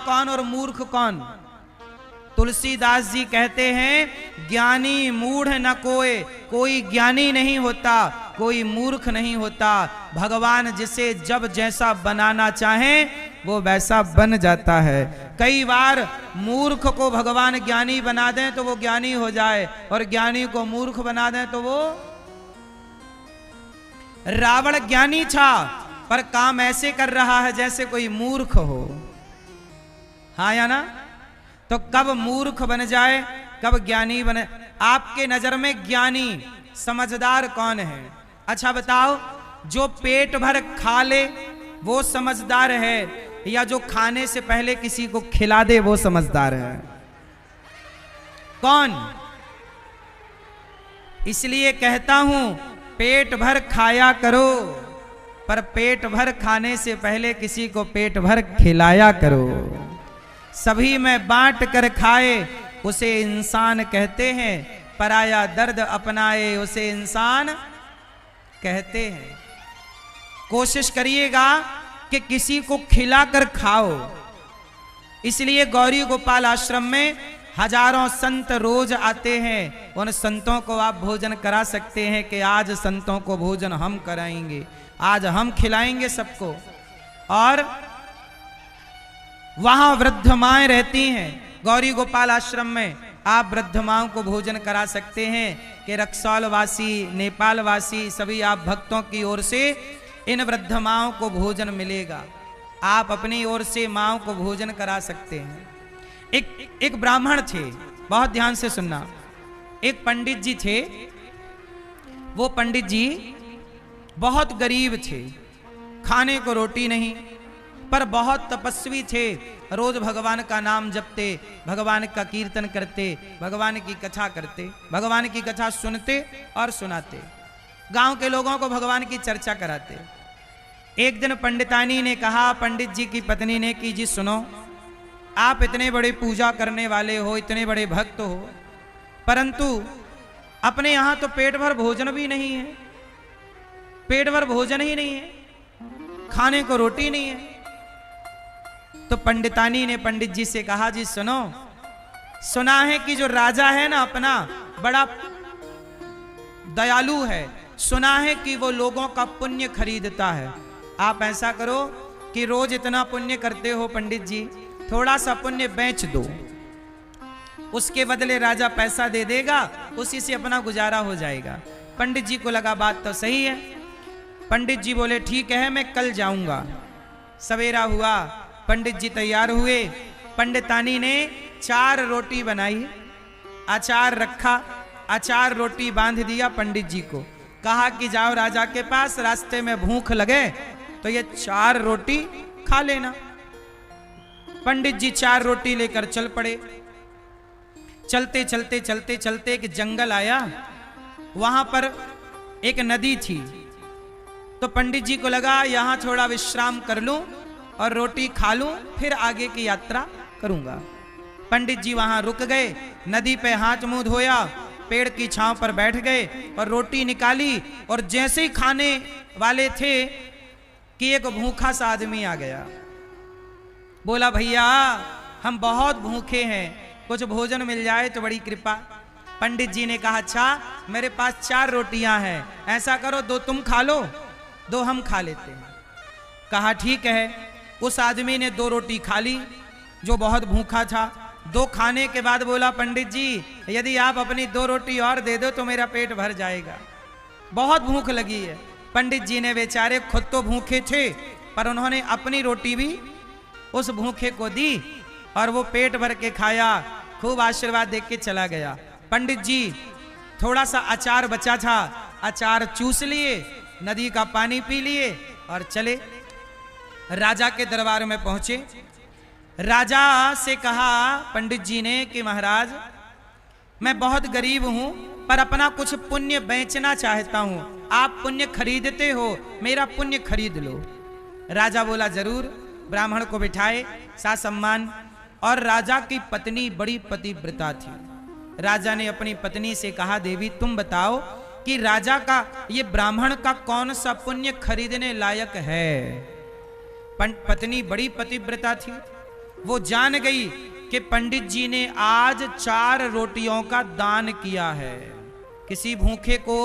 कौन और मूर्ख कौन? तुलसीदास जी कहते हैं ज्ञानी मूढ़ न कोई, कोई ज्ञानी नहीं होता, कोई मूर्ख नहीं होता। भगवान जिसे जब जैसा बनाना चाहे वो वैसा बन जाता है। कई बार मूर्ख को भगवान ज्ञानी बना दें तो वो ज्ञानी हो जाए, और ज्ञानी को मूर्ख बना दें तो वो। रावण ज्ञानी था पर काम ऐसे कर रहा है जैसे कोई मूर्ख हो। हाँ या ना? तो कब मूर्ख बन जाए, कब ज्ञानी बने? आपके नजर में ज्ञानी समझदार कौन है? अच्छा बताओ, जो पेट भर खा ले वो समझदार है, या जो खाने से पहले किसी को खिला दे वो समझदार है? कौन? इसलिए कहता हूं पेट भर खाया करो, पर पेट भर खाने से पहले किसी को पेट भर खिलाया करो। सभी में बांट कर खाए उसे इंसान कहते हैं, पराया दर्द अपनाए उसे इंसान कहते हैं। कोशिश करिएगा कि किसी को खिलाकर खाओ। इसलिए गौरी गोपाल आश्रम में हजारों संत रोज आते हैं। उन संतों को आप भोजन करा सकते हैं कि आज संतों को भोजन हम कराएंगे, आज हम खिलाएंगे सबको। और वहां वृद्ध माएं रहती हैं गौरी गोपाल आश्रम में, आप वृद्ध माओं को भोजन करा सकते हैं कि रक्सौल वासी, नेपाल वासी सभी आप भक्तों की ओर से इन वृद्ध माओं को भोजन मिलेगा। आप अपनी ओर से माओं को भोजन करा सकते हैं। एक ब्राह्मण थे, बहुत ध्यान से सुनना। एक पंडित जी थे, वो पंडित जी बहुत गरीब थे, खाने को रोटी नहीं, पर बहुत तपस्वी थे। रोज भगवान का नाम जपते, भगवान का कीर्तन करते, भगवान की कथा करते, भगवान की कथा सुनते और सुनाते, गांव के लोगों को भगवान की चर्चा कराते। एक दिन पंडितानी ने कहा पंडित जी की पत्नी ने कि जी सुनो, आप इतने बड़े पूजा करने वाले हो, इतने बड़े भक्त हो, परंतु अपने यहां तो पेट भर भोजन भी नहीं है, पेट भर भोजन ही नहीं है, खाने को रोटी नहीं है। तो पंडितानी ने पंडित जी से कहा जी सुनो, सुना है कि जो राजा है ना अपना बड़ा दयालु है, सुना है कि वो लोगों का पुण्य खरीदता है। आप ऐसा करो कि रोज इतना पुण्य करते हो पंडित जी, थोड़ा सा पुण्य बेच दो, उसके बदले राजा पैसा दे देगा, उसी से अपना गुजारा हो जाएगा। पंडित जी को लगा बात तो सही है। पंडित जी बोले ठीक है मैं कल जाऊंगा। सवेरा हुआ, पंडित जी तैयार हुए। पंडितानी ने 4 रोटी बनाई, अचार रखा, अचार रोटी बांध दिया पंडित जी को, कहा कि जाओ राजा के पास, रास्ते में भूख लगे तो ये 4 रोटी खा लेना। पंडित जी 4 रोटी लेकर चल पड़े। चलते चलते चलते चलते एक जंगल आया, वहां पर एक नदी थी। तो पंडित जी को लगा यहां थोड़ा विश्राम कर लूं और रोटी खा लूं, फिर आगे की यात्रा करूंगा। पंडित जी वहां रुक गए, नदी पे हाथ मुंह धोया, पेड़ की छांव पर बैठ गए और रोटी निकाली। और जैसे ही खाने वाले थे कि एक भूखा सा आदमी आ गया, बोला भैया हम बहुत भूखे हैं, कुछ भोजन मिल जाए तो बड़ी कृपा। पंडित जी ने कहा अच्छा मेरे पास 4 रोटियां हैं, ऐसा करो 2 तुम खा लो, 2 हम खा लेते हैं। कहा ठीक है। उस आदमी ने 2 रोटी खा ली जो बहुत भूखा था। 2 खाने के बाद बोला पंडित जी यदि आप अपनी 2 रोटी और दे दो तो मेरा पेट भर जाएगा, बहुत भूख लगी है। पंडित जी ने बेचारे खुद तो भूखे थे पर उन्होंने अपनी रोटी भी उस भूखे को दी और वो पेट भर के खाया, खूब आशीर्वाद देख के चला गया। पंडित जी थोड़ा सा अचार बचा था, अचार चूस लिए, नदी का पानी पी लिए और चले। राजा के दरबार में पहुंचे। राजा से कहा पंडित जी ने कि महाराज मैं बहुत गरीब हूं पर अपना कुछ पुण्य बेचना चाहता हूं, आप पुण्य खरीदते हो, मेरा पुण्य खरीद लो। राजा बोला जरूर। ब्राह्मण को बिठाए, सा सम्मान। और राजा की पत्नी बड़ी पतिव्रता थी। राजा ने अपनी पत्नी से कहा देवी तुम बताओ कि राजा का ये ब्राह्मण का कौन सा पुण्य खरीदने लायक है। पत्नी बड़ी पतिव्रता थी। वो जान गई कि पंडित जी ने आज 4 रोटियों का दान किया है। किसी भूखे को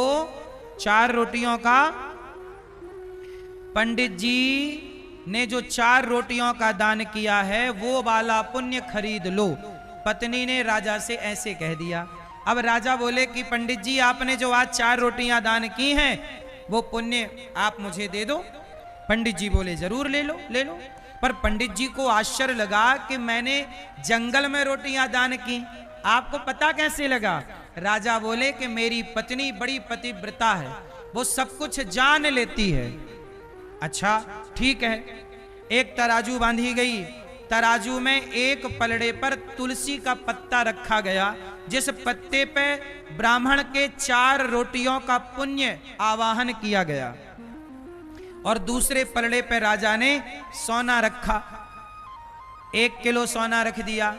4 रोटियों का, पंडित जी ने जो 4 रोटियों का दान किया है वो वाला पुण्य खरीद लो। पत्नी ने राजा से ऐसे कह दिया। अब राजा बोले कि पंडित जी आपने जो आज 4 रोटियां दान की हैं वो पुण्य आप मुझे दे दो। पंडित जी बोले जरूर ले लो ले लो। पर पंडित जी को आश्चर्य लगा कि मैंने जंगल में रोटियां दान की, आपको पता कैसे लगा? राजा बोले कि मेरी पत्नी बड़ी पतिव्रता है, वो सब कुछ जान लेती है। अच्छा ठीक है। एक तराजू बांधी गई, तराजू में एक पलड़े पर तुलसी का पत्ता रखा गया, जिस पत्ते पे ब्राह्मण के 4 रोटियों का पुण्य आवाहन किया गया। और दूसरे पलड़े पे राजा ने सोना रखा। 1 किलो सोना रख दिया,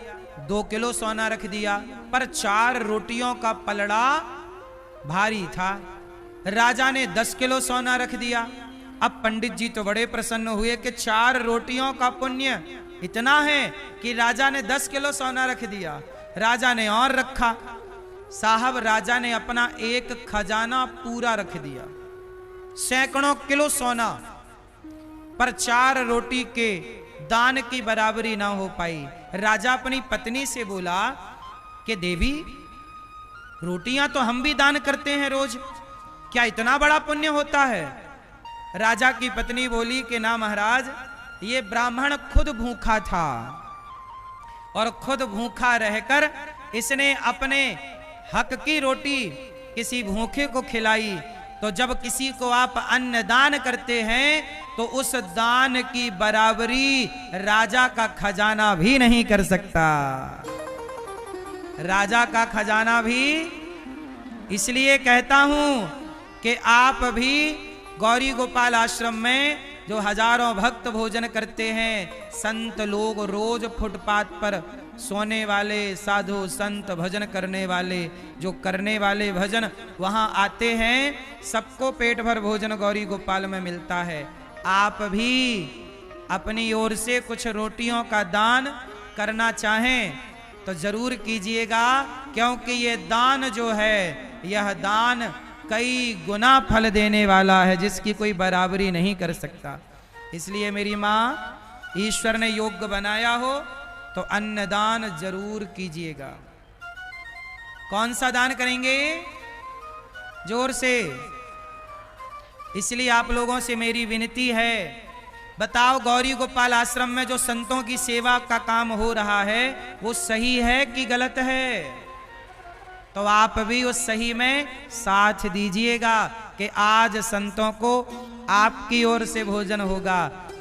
2 किलो सोना रख दिया, पर 4 रोटियों का पलड़ा भारी था। राजा ने 10 किलो सोना रख दिया। अब पंडित जी तो बड़े प्रसन्न हुए कि 4 रोटियों का पुण्य इतना है कि राजा ने 10 किलो सोना रख दिया। राजा ने और रखा। साहब राजा ने अपना एक खजाना पूरा रख दिया, सैकड़ों किलो सोना, पर 4 रोटी के दान की बराबरी ना हो पाई। राजा अपनी पत्नी से बोला कि देवी रोटियां तो हम भी दान करते हैं रोज, क्या इतना बड़ा पुण्य होता है? राजा की पत्नी बोली कि ना महाराज, ये ब्राह्मण खुद भूखा था और खुद भूखा रहकर इसने अपने हक की रोटी किसी भूखे को खिलाई। तो जब किसी को आप अन्न दान करते हैं तो उस दान की बराबरी राजा का खजाना भी नहीं कर सकता। राजा का खजाना भी। इसलिए कहता हूं कि आप भी गौरी गोपाल आश्रम में जो हजारों भक्त भोजन करते हैं, संत लोग रोज फुटपाथ पर सोने वाले, साधु संत भजन करने वाले, जो करने वाले भजन वहां आते हैं, सबको पेट भर भोजन गौरी गोपाल में मिलता है। आप भी अपनी ओर से कुछ रोटियों का दान करना चाहें तो जरूर कीजिएगा, क्योंकि ये दान जो है, यह दान कई गुना फल देने वाला है, जिसकी कोई बराबरी नहीं कर सकता। इसलिए मेरी माँ, ईश्वर ने योग्य बनाया हो तो अन्नदान जरूर कीजिएगा। कौन सा दान करेंगे? जोर से। इसलिए आप लोगों से मेरी विनती है, बताओ गौरी गोपाल आश्रम में जो संतों की सेवा का काम हो रहा है वो सही है कि गलत है? तो आप भी उस सही में साथ दीजिएगा कि आज संतों को आपकी ओर से भोजन होगा।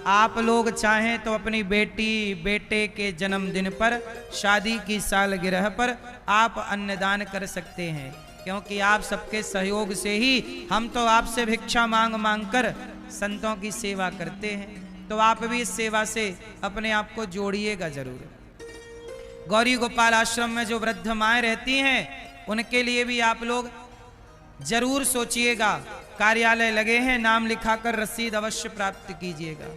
आप लोग चाहें तो अपनी बेटी बेटे के जन्मदिन पर, शादी की सालगिरह पर आप अन्नदान कर सकते हैं, क्योंकि आप सबके सहयोग से ही हम तो आपसे भिक्षा मांग मांग कर संतों की सेवा करते हैं। तो आप भी इस सेवा से अपने आप को जोड़िएगा जरूर। गौरी गोपाल आश्रम में जो वृद्ध माएँ रहती हैं उनके लिए भी आप लोग जरूर सोचिएगा। कार्यालय लगे हैं, नाम लिखाकर रसीद अवश्य प्राप्त कीजिएगा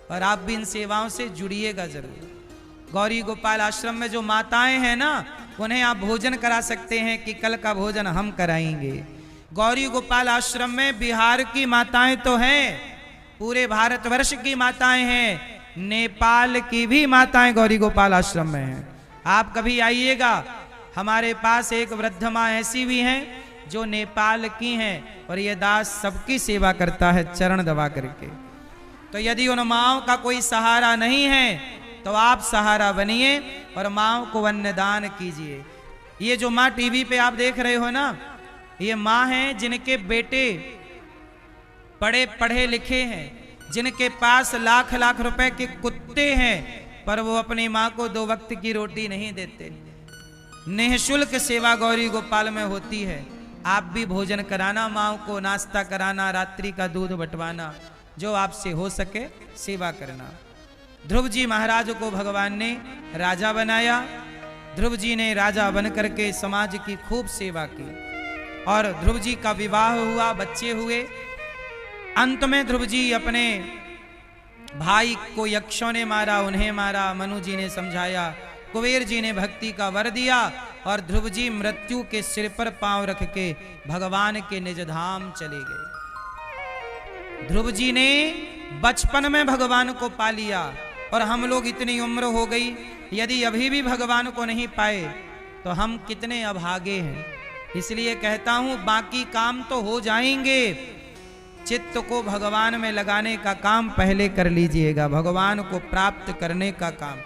और आप भी इन सेवाओं से जुड़िएगा जरूर। गौरी गोपाल आश्रम में जो माताएं हैं ना, उन्हें आप भोजन करा सकते हैं कि कल का भोजन हम कराएंगे। गौरी गोपाल आश्रम में बिहार की माताएं तो हैं, पूरे भारतवर्ष की माताएं हैं, नेपाल की भी माताएं गौरी गोपाल आश्रम में हैं। आप कभी आइएगा, हमारे पास एक वृद्ध माँ ऐसी भी हैं जो नेपाल की हैं और ये दास सबकी सेवा करता है चरण दबा करके। तो यदि उन माँओं का कोई सहारा नहीं है तो आप सहारा बनिए और माँओं को अन्नदान कीजिए। ये जो माँ टीवी पे आप देख रहे हो ना, ये माँ हैं जिनके बेटे बड़े पढ़े लिखे हैं, जिनके पास लाख लाख रुपए के कुत्ते हैं, पर वो अपनी माँ को 2 वक्त की रोटी नहीं देते। निःशुल्क सेवा गौरी गोपाल में होती है। आप भी भोजन कराना, माँ को नाश्ता कराना, रात्रि का दूध बंटवाना, जो आपसे हो सके सेवा करना। ध्रुव जी महाराज को भगवान ने राजा बनाया। ध्रुव जी ने राजा बन करके समाज की खूब सेवा की और ध्रुव जी का विवाह हुआ, बच्चे हुए। अंत में ध्रुव जी अपने भाई को यक्षों ने मारा, उन्हें मारा, मनु जी ने समझाया, कुबेर जी ने भक्ति का वर दिया और ध्रुव जी मृत्यु के सिर पर पांव रख के भगवान के निज धाम चले गए। ध्रुव जी ने बचपन में भगवान को पा लिया और हम लोग इतनी उम्र हो गई, यदि अभी भी भगवान को नहीं पाए तो हम कितने अभागे हैं। इसलिए कहता हूं बाकी काम तो हो जाएंगे, चित्त को भगवान में लगाने का काम पहले कर लीजिएगा, भगवान को प्राप्त करने का काम।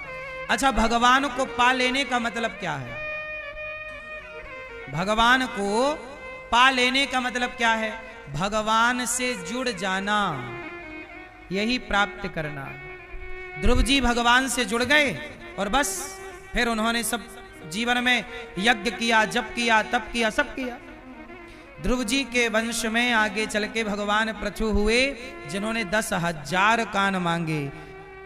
अच्छा, भगवान को पा लेने का मतलब क्या है? भगवान को पा लेने का मतलब क्या है? भगवान से जुड़ जाना, यही प्राप्त करना। ध्रुव जी भगवान से जुड़ गए और बस फिर उन्होंने सब जीवन में यज्ञ किया, जप किया, तप किया, सब किया। ध्रुव जी के वंश में आगे चल के भगवान पृथु हुए, जिन्होंने 10,000 कान मांगे।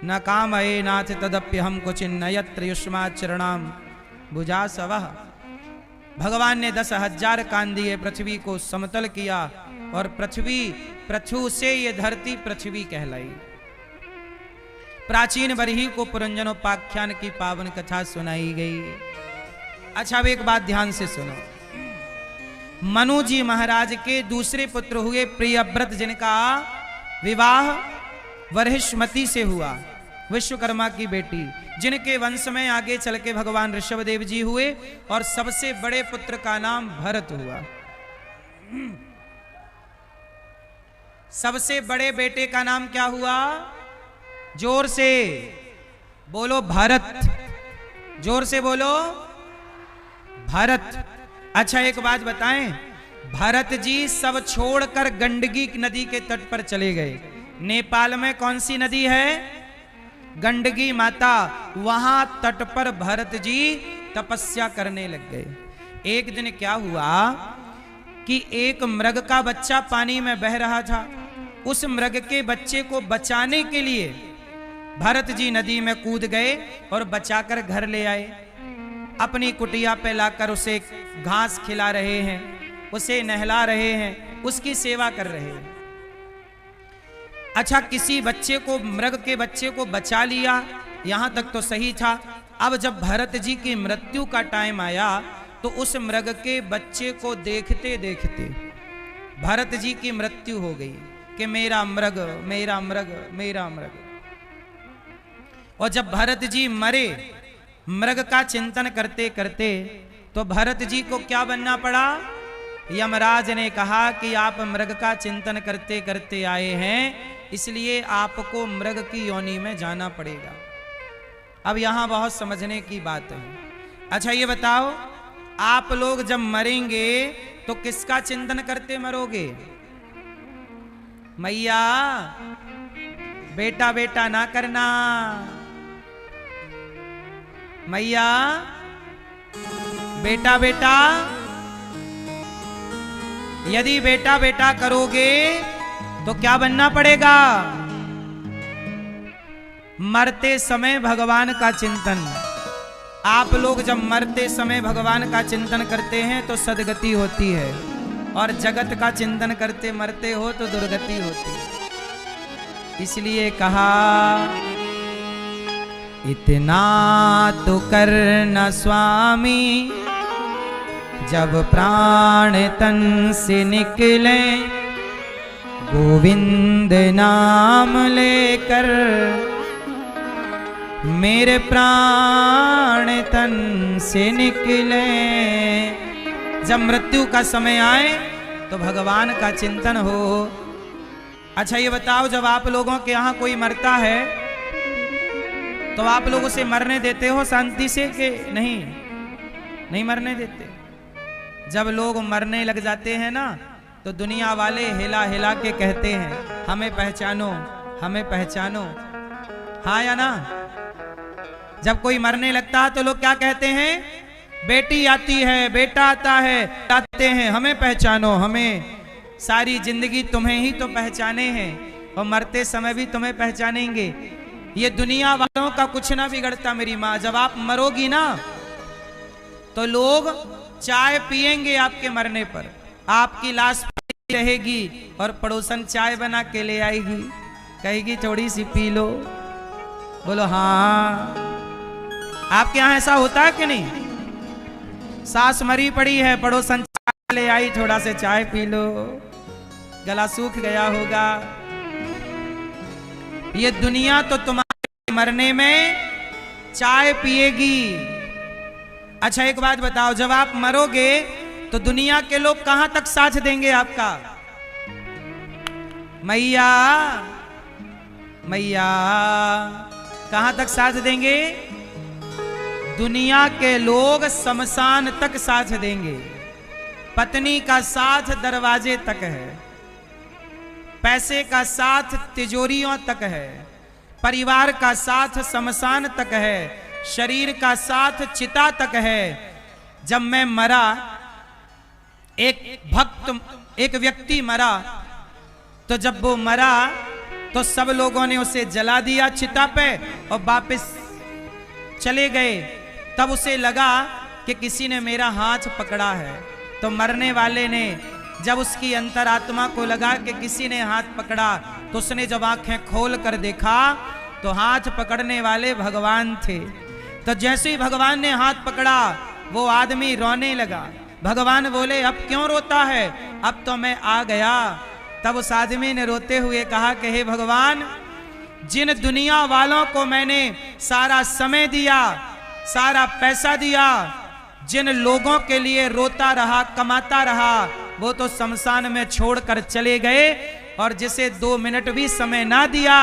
न काम ए नाथ तदप्य हम कुछ नयत्र युष्माचरणाम भुजा सवह। भगवान ने 10,000 कान दिए, पृथ्वी को समतल किया और पृथु से ये धरती पृथ्वी कहलाई। प्राचीन बरही को पुरंजनोपाख्यान की पावन कथा सुनाई गई। अच्छा, अब एक बात ध्यान से सुनो। मनु जी महाराज के दूसरे पुत्र हुए प्रियव्रत, जिनका विवाह वर्हिष्मती से हुआ, विश्वकर्मा की बेटी, जिनके वंश में आगे चल के भगवान ऋषभदेव जी हुए और सबसे बड़े पुत्र का नाम भरत हुआ। सबसे बड़े बेटे का नाम क्या हुआ? जोर से बोलो, भरत। जोर से बोलो, भरत। अच्छा, एक बात बताएं, भरत जी सब छोड़कर गंडकी नदी के तट पर चले गए। नेपाल में कौन सी नदी है? गंडकी माता। वहां तट पर भरत जी तपस्या करने लग गए। एक दिन क्या हुआ कि एक मृग का बच्चा पानी में बह रहा था। उस मृग के बच्चे को बचाने के लिए भरत जी नदी में कूद गए और बचाकर घर ले आए। अपनी कुटिया पे लाकर उसे घास खिला रहे हैं, उसे नहला रहे हैं, उसकी सेवा कर रहे हैं। अच्छा, किसी बच्चे को, मृग के बच्चे को बचा लिया, यहां तक तो सही था। अब जब भरत जी की मृत्यु का टाइम आया तो उस मृग के बच्चे को देखते देखते भरत जी की मृत्यु हो गई कि मेरा मृग, मेरा मृग, मेरा मृग। और जब भरत जी मरे, मृग का चिंतन करते करते, तो भरत जी को क्या बनना पड़ा? यमराज ने कहा कि आप मृग का चिंतन करते करते आए हैं, इसलिए आपको मृग की योनि में जाना पड़ेगा। अब यहां बहुत समझने की बात है। अच्छा, ये बताओ, आप लोग जब मरेंगे तो किसका चिंतन करते मरोगे? मैया, बेटा बेटा ना करना। मैया, बेटा बेटा, यदि बेटा बेटा करोगे तो क्या बनना पड़ेगा? मरते समय भगवान का चिंतन। आप लोग जब मरते समय भगवान का चिंतन करते हैं तो सदगति होती है, और जगत का चिंतन करते मरते हो तो दुर्गति होती है। इसलिए कहा, इतना तो करना स्वामी, जब प्राण तन से निकले, गोविंद नाम लेकर मेरे प्राण तन से निकले। जब मृत्यु का समय आए तो भगवान का चिंतन हो। अच्छा, ये बताओ, जब आप लोगों के यहाँ कोई मरता है तो आप लोग उसे मरने देते हो शांति से कि नहीं? नहीं मरने देते। जब लोग मरने लग जाते हैं ना, तो दुनिया वाले हिला हिला के कहते हैं, हमें पहचानो, हमें पहचानो। हाँ या ना? जब कोई मरने लगता है तो लोग क्या कहते हैं? बेटी आती है, बेटा आता है, आते हैं, हमें पहचानो, हमें सारी जिंदगी तुम्हें ही तो पहचाने हैं और मरते समय भी तुम्हें पहचानेंगे। ये दुनिया वालों का कुछ ना बिगड़ता मेरी माँ। जब आप मरोगी ना तो लोग चाय पिएंगे आपके मरने पर, आपकी लाश रहेगी और पड़ोसन चाय बना के ले आएगी। कहेगी थोड़ी सी पी लो। बोलो हाँ। आपके यहाँ ऐसा होता है कि नहीं? सास मरी पड़ी है, पड़ोसन ले आई, थोड़ा से चाय पी लो, गला सूख गया होगा। ये दुनिया तो तुम्हारे मरने में चाय पिएगी। अच्छा एक बात बताओ, जब आप मरोगे तो दुनिया के लोग कहां तक साथ देंगे आपका? मैया मैया कहां तक साथ देंगे? दुनिया के लोग शमशान तक साथ देंगे। पत्नी का साथ दरवाजे तक है, पैसे का साथ तिजोरियों तक है, परिवार का साथ शमशान तक है, शरीर का साथ चिता तक है। जब मैं मरा, एक व्यक्ति मरा, तो जब वो मरा तो सब लोगों ने उसे जला दिया चिता पे और वापस चले गए। तब उसे लगा कि किसी ने मेरा हाथ पकड़ा है। तो मरने वाले ने जब उसकी अंतरात्मा को लगा कि किसी ने हाथ पकड़ा, तो उसने जब आंखें खोल कर देखा तो हाथ पकड़ने वाले भगवान थे। तो जैसे ही भगवान ने हाथ पकड़ा, वो आदमी रोने लगा। भगवान बोले अब क्यों रोता है? अब तो मैं आ गया। तब उस आदमी ने रोते हुए कहा कि हे भगवान, जिन दुनिया वालों को मैंने सारा समय दिया, सारा पैसा दिया, जिन लोगों के लिए रोता रहा, कमाता रहा, वो तो शमशान में छोड़कर चले गए, और जिसे 2 मिनट भी समय ना दिया,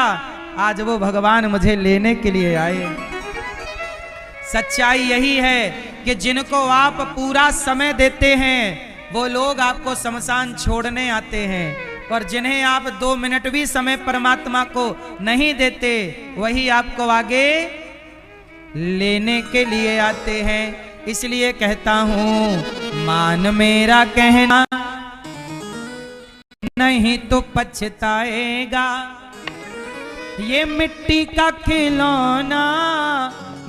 आज वो भगवान मुझे लेने के लिए आए। सच्चाई यही है कि जिनको आप पूरा समय देते हैं, वो लोग आपको शमशान छोड़ने आते हैं, और जिन्हें आप 2 मिनट भी समय परमात्मा को नहीं देते, वही आपको आगे लेने के लिए आते हैं। इसलिए कहता हूं, मान मेरा कहना नहीं तो पछताएगा। ये मिट्टी का खिलौना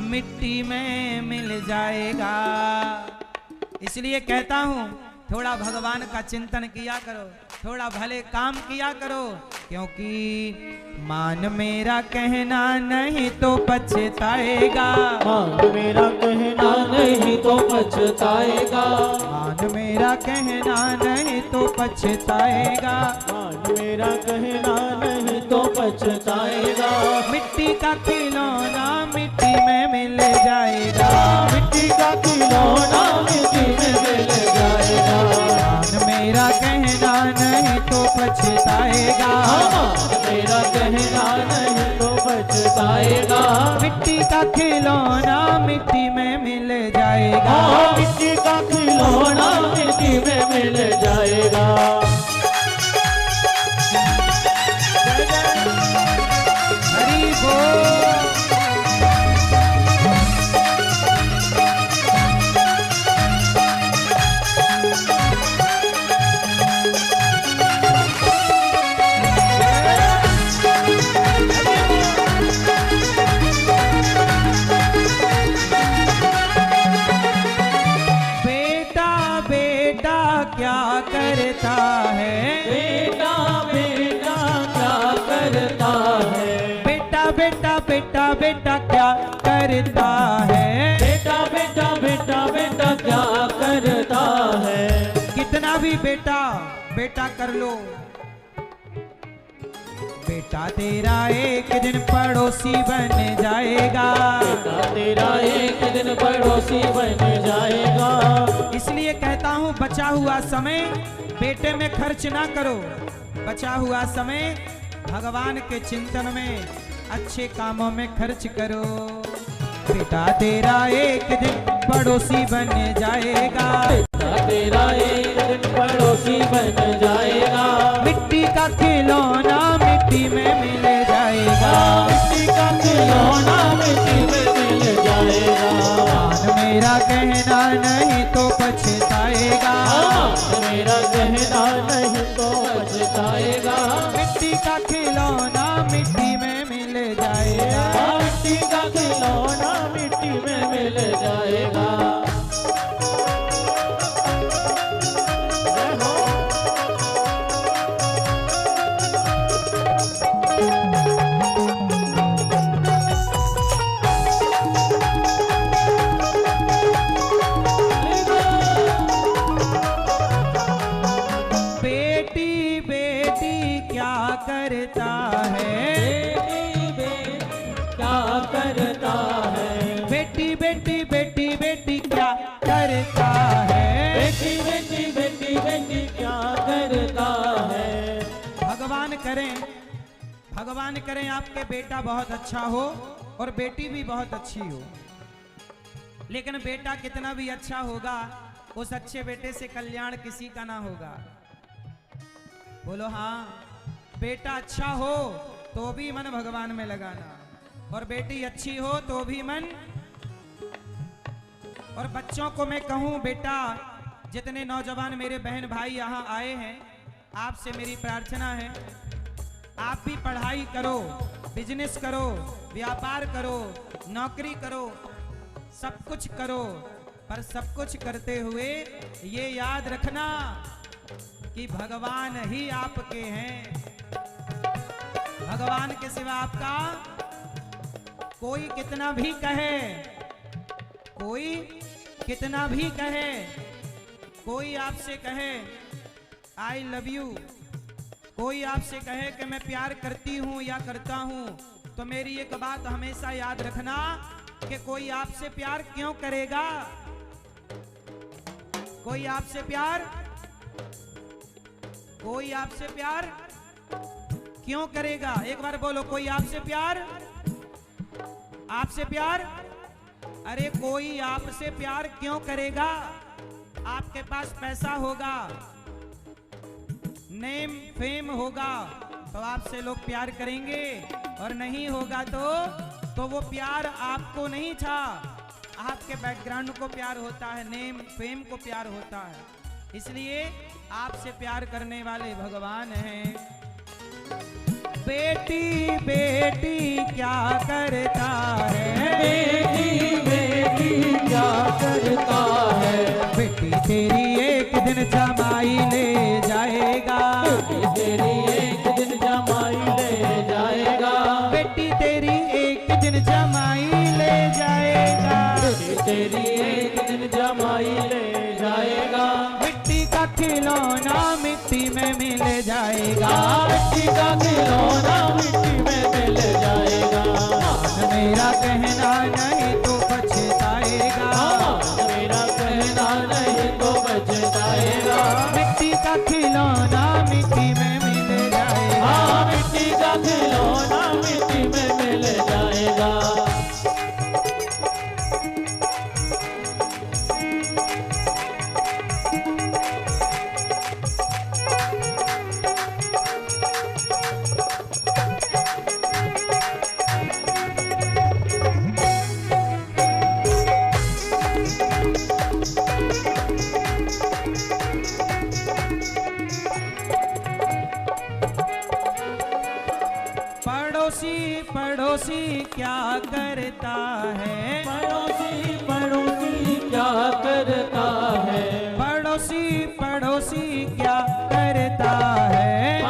मिट्टी में मिल जाएगा। इसलिए कहता हूं, थोड़ा भगवान का चिंतन किया करो, थोड़ा भले काम किया करो, क्योंकि मान मेरा कहना नहीं तो पछताएगा। मान मेरा कहना नहीं तो पछताएगा। मान मेरा कहना नहीं तो पछताएगा। मान मेरा कहना नहीं तो पछताएगा। मिट्टी का खिलौना मिट्टी में मिल जाएगा। मिट्टी का खिलौना मिट्टी में मिल जाएगा। मान मेरा कहना नहीं तो पछताएगा। मेरा कहना नहीं तो पछताएगा। मिट्टी का खिलौना मिट्टी में मिल जाएगा। मिट्टी का खिलौना मिट्टी में मिल जाएगा। हरि बोल। क्या करता है? बेटा बेटा क्या करता है? बेटा बेटा बेटा बेटा क्या करता है? बेटा बेटा बेटा बेटा क्या करता है? कितना भी बेटा बेटा कर लो, बेटा तेरा एक दिन पड़ोसी बन जाएगा। बेटा तेरा एक दिन पड़ोसी बन जाएगा। इसलिए कहता हूँ, बचा हुआ समय बेटे में खर्च ना करो। बचा हुआ समय भगवान के चिंतन में, अच्छे कामों में खर्च करो। बेटा तेरा एक दिन पड़ोसी बन जाएगा। बेटा तेरा एक दिन पड़ोसी बन जाएगा। मिट्टी का खिलौना मिट्टी में मिल जाएगा। मिट्टी का खिलौना मिट्टी में मिल जाएगा। मान मेरा कहना नहीं तो पछताएगा। मेरा कहना नहीं तो पछताएगा। मिट्टी का खिलौना मिट्टी में मिल जाएगा। मिट्टी का खिलौना मिट्टी में मिल जाएगा। भगवान करें आपके बेटा बहुत अच्छा हो और बेटी भी बहुत अच्छी हो। लेकिन बेटा कितना भी अच्छा होगा, उस अच्छे बेटे से कल्याण किसी का ना होगा। बोलो हाँ। बेटा अच्छा हो तो भी मन भगवान में लगाना, और बेटी अच्छी हो तो भी मन। और बच्चों को मैं कहूं, बेटा जितने नौजवान मेरे बहन भाई यहाँ आए हैं, आपसे मेरी प्रार्थना है, आप भी पढ़ाई करो, बिजनेस करो, व्यापार करो, नौकरी करो, सब कुछ करो, पर सब कुछ करते हुए ये याद रखना कि भगवान ही आपके हैं। भगवान के सिवा आपका कोई कितना भी कहे, कोई कितना भी कहे, कोई आपसे कहे आई लव यू, कोई आपसे कहे कि मैं प्यार करती हूं या करता हूं, तो मेरी एक बात हमेशा याद रखना कि कोई आपसे प्यार क्यों करेगा। कोई आपसे प्यार क्यों करेगा? एक बार बोलो, कोई आपसे प्यार अरे कोई आपसे प्यार क्यों करेगा? आपके पास पैसा होगा, नेम फेम होगा, तो आपसे लोग प्यार करेंगे, और नहीं होगा तो वो प्यार आपको नहीं था, आपके बैकग्राउंड को प्यार होता है, नेम फेम को प्यार होता है। इसलिए आपसे प्यार करने वाले भगवान हैं। बेटी बेटी क्या करता है, बेटी बेटी क्या करता है, बेटी तेरी एक दिन जमाई ले जाएगा, बेटी तेरी एक दिन जमाई ले जाएगा, बेटी तेरी एक दिन जमाई ले जाएगा, बेटी तेरी एक दिन जमाई ले जाएगा, मिट्टी का खिलौना मिट्टी में मिल जाएगा, मिट्टी का खिलौना मिट्टी में मिल जाएगा, मेरा कहना नहीं तो पछताएगा, मेरा कहना नहीं तो बचताएगा, मिट्टी का खिलौना मिट्टी में मिल जाएगा, मिट्टी का खिलौना मिट्टी में मिल जाएगा। पड़ोसी क्या करता है, पड़ोसी पड़ोसी क्या करता है, पड़ोसी क्या करता है,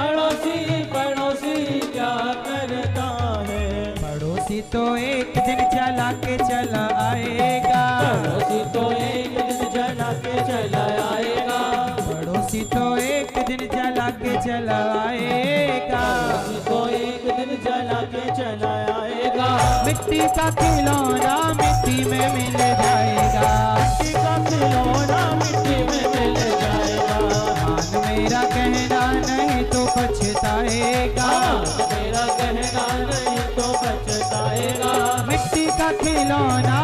पड़ोसी क्या करता है, पड़ोसी तो एक दिन चला के चला आएगा, पड़ोसी तो एक दिन चला के चला आएगा, पड़ोसी तो एक दिन चला के चला आएगा, पड़ोसी तो एक दिन चला के चला आएगा, मिट्टी का खिलौना मिट्टी में मिल जाएगा, मिट्टी का खिलौना मिट्टी में मिल जाएगा, मान मेरा कहना नहीं तो पछताएगा, मेरा कहना नहीं तो बचताएगा, मिट्टी का खिलौना